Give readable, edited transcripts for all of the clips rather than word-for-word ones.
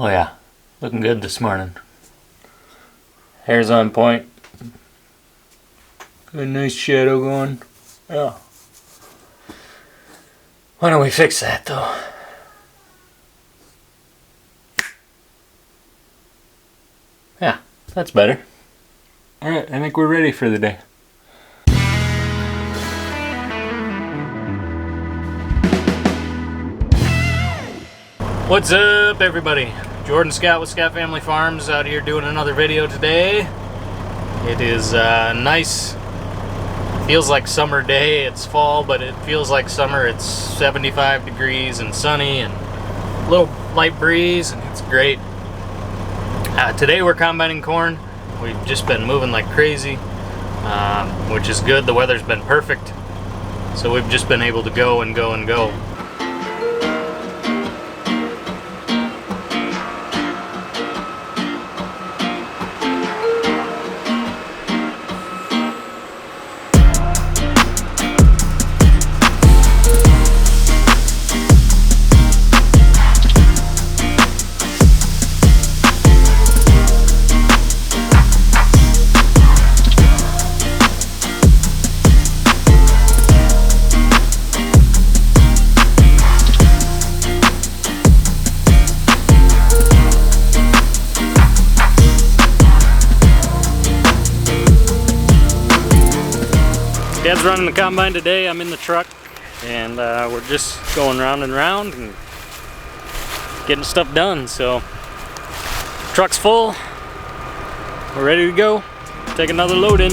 Oh yeah, looking good this morning. Hair's on point. Got a nice shadow going. Yeah. Why don't we fix that though? Yeah, that's better. Alright, I think we're ready for the day. What's up everybody? Jordan Scott with Scott Family Farms out here doing another video today. It is nice. Feels like summer day. It's fall, but it feels like summer. It's 75 degrees and sunny and a little light breeze, and it's great. Today we're combining corn. We've just been moving like crazy, which is good. The weather's been perfect, so we've just been able to go and go and go. Dad's running the combine today. I'm in the truck, and we're just going round and round and getting stuff done. So, truck's full. We're ready to go. Take another load in.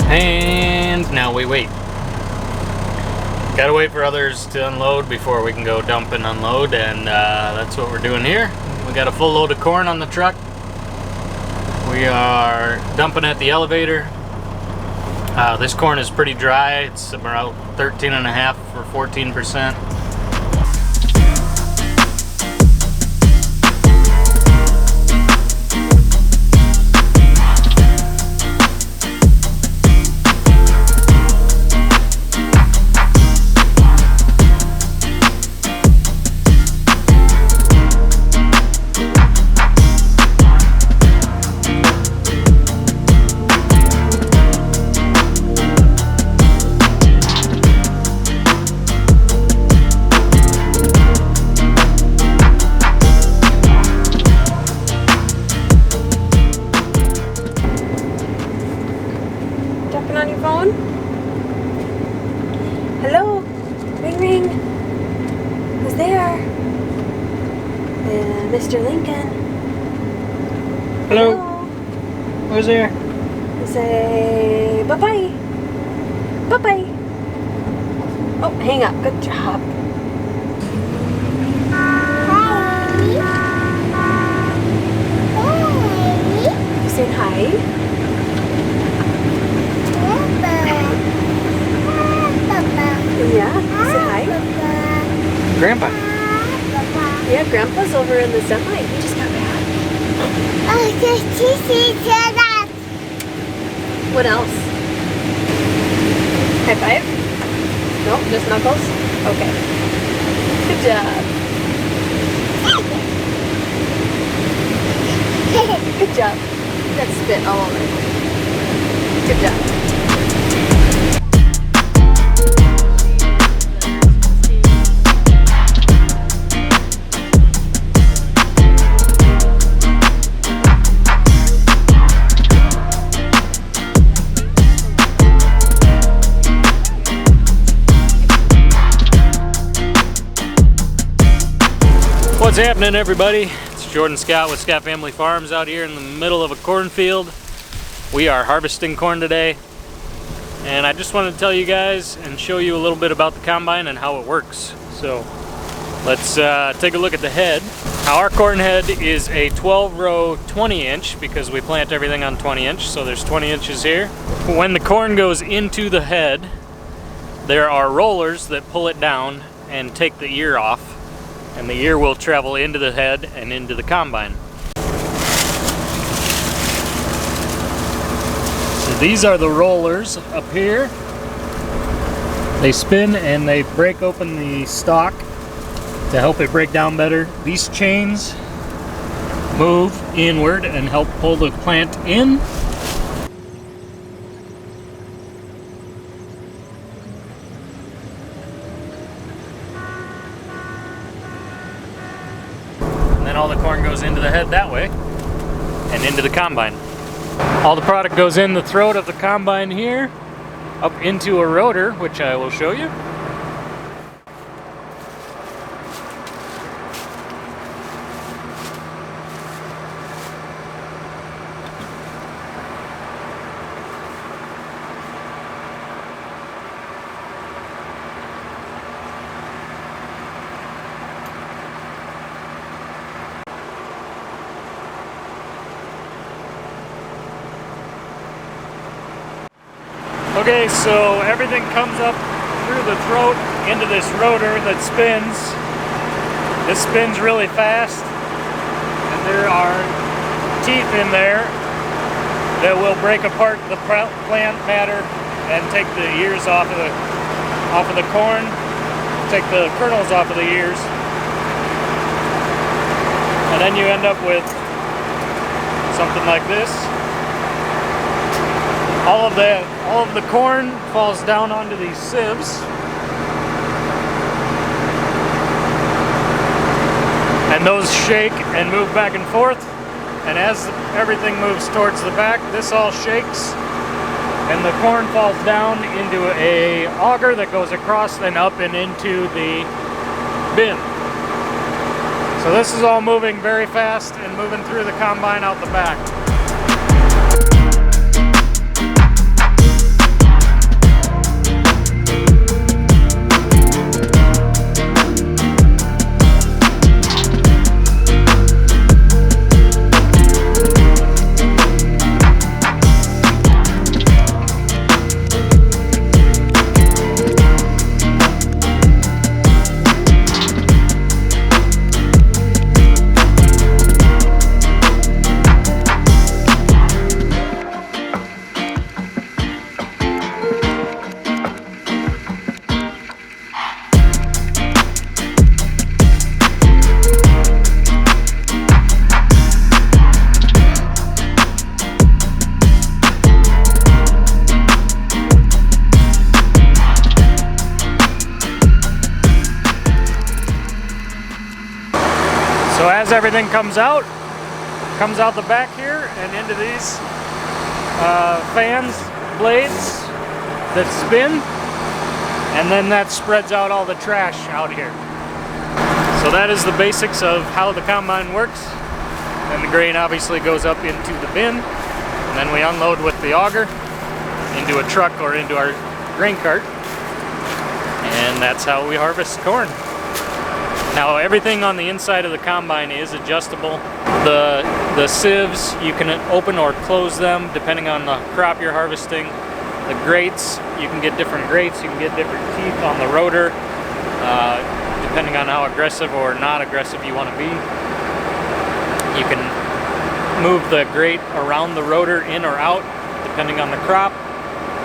And now we wait. Gotta wait for others to unload before we can go dump and unload, and that's what we're doing here. We got a full load of corn on the truck. We are dumping at the elevator. This corn is pretty dry. It's about 13.5 or 14%. On your phone? Hello? Ring ring. Who's there? Mr. Lincoln. Hello? Who's there? Say bye-bye. Bye-bye. Oh, hang up. Good job. Hi. You saying hi? Yeah, say hi. Grandpa. Yeah, Grandpa's over in the semi. He just got back. What else? High five? Nope, just knuckles? Okay. Good job. Good job. That spit all over it. Good job. What's happening everybody? It's Jordan Scott with Scott Family Farms out here in the middle of a cornfield. We are harvesting corn today, and I just wanted to tell you guys and show you a little bit about the combine and how it works. So let's take a look at the head. Now our corn head is a 12 row 20 inch because we plant everything on 20 inch, so there's 20 inches here. When the corn goes into the head, there are rollers that pull it down and take the ear off, and the ear will travel into the head and into the combine. So these are the rollers up here. They spin and they break open the stalk to help it break down better. These chains move inward and help pull the plant in. And then all the corn goes into the head that way and into the combine. All the product goes in the throat of the combine here, up into a rotor, which I will show you. Okay, so everything comes up through the throat into this rotor that spins. This spins really fast, and there are teeth in there that will break apart the plant matter and take the ears off of the corn, take the kernels off of the ears, and then you end up with something like this. All of the corn falls down onto these sieves, and those shake and move back and forth, and as everything moves towards the back, this all shakes and the corn falls down into a auger that goes across and up and into the bin. So this is all moving very fast and moving through the combine out the back. So as everything comes out the back here and into these fans, blades that spin, and then that spreads out all the trash out here. So that is the basics of how the combine works. And the grain obviously goes up into the bin, and then we unload with the auger into a truck or into our grain cart, and that's how we harvest corn. Now everything on the inside of the combine is adjustable. The sieves, you can open or close them depending on the crop you're harvesting. The grates, you can get different grates, you can get different teeth on the rotor, depending on how aggressive or not aggressive you want to be. You can move the grate around the rotor in or out depending on the crop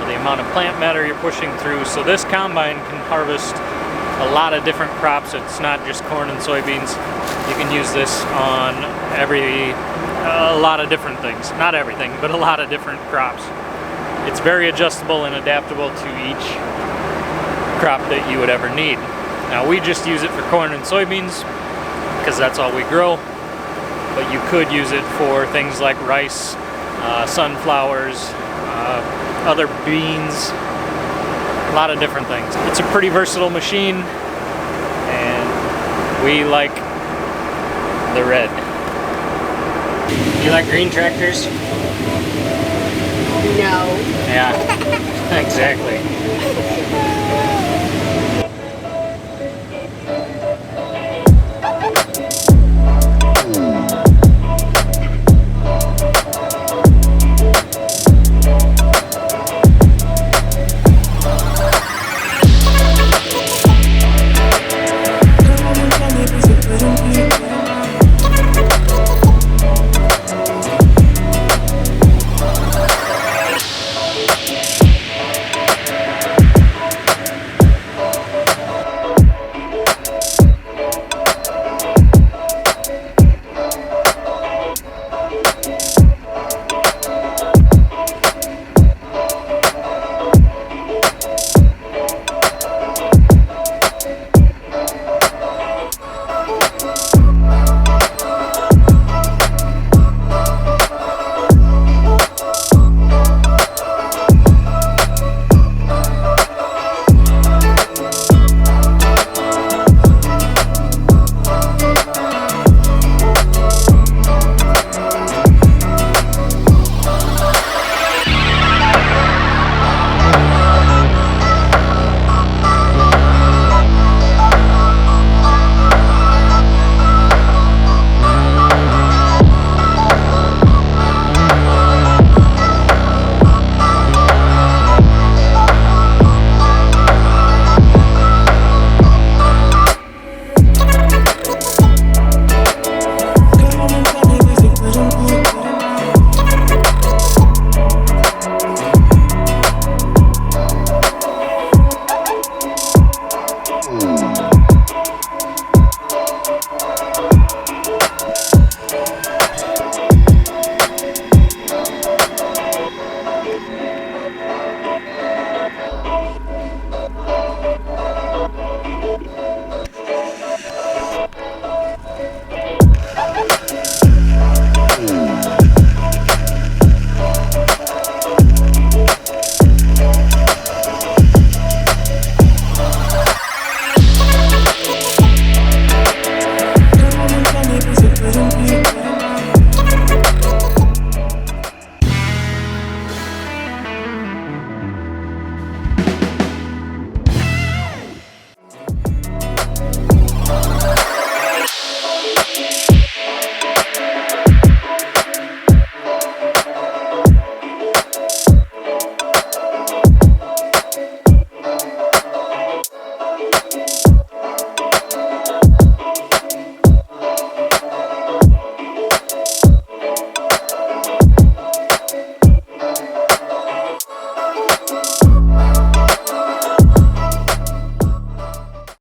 or the amount of plant matter you're pushing through. So this combine can harvest a lot of different crops. It's not just corn and soybeans. You can use this on a lot of different things. Not everything, but a lot of different crops. It's very adjustable and adaptable to each crop that you would ever need. Now we just use it for corn and soybeans because that's all we grow, but you could use it for things like rice, sunflowers, other beans, a lot of different things. It's a pretty versatile machine, and we like the red. You like green tractors? No. Yeah, exactly.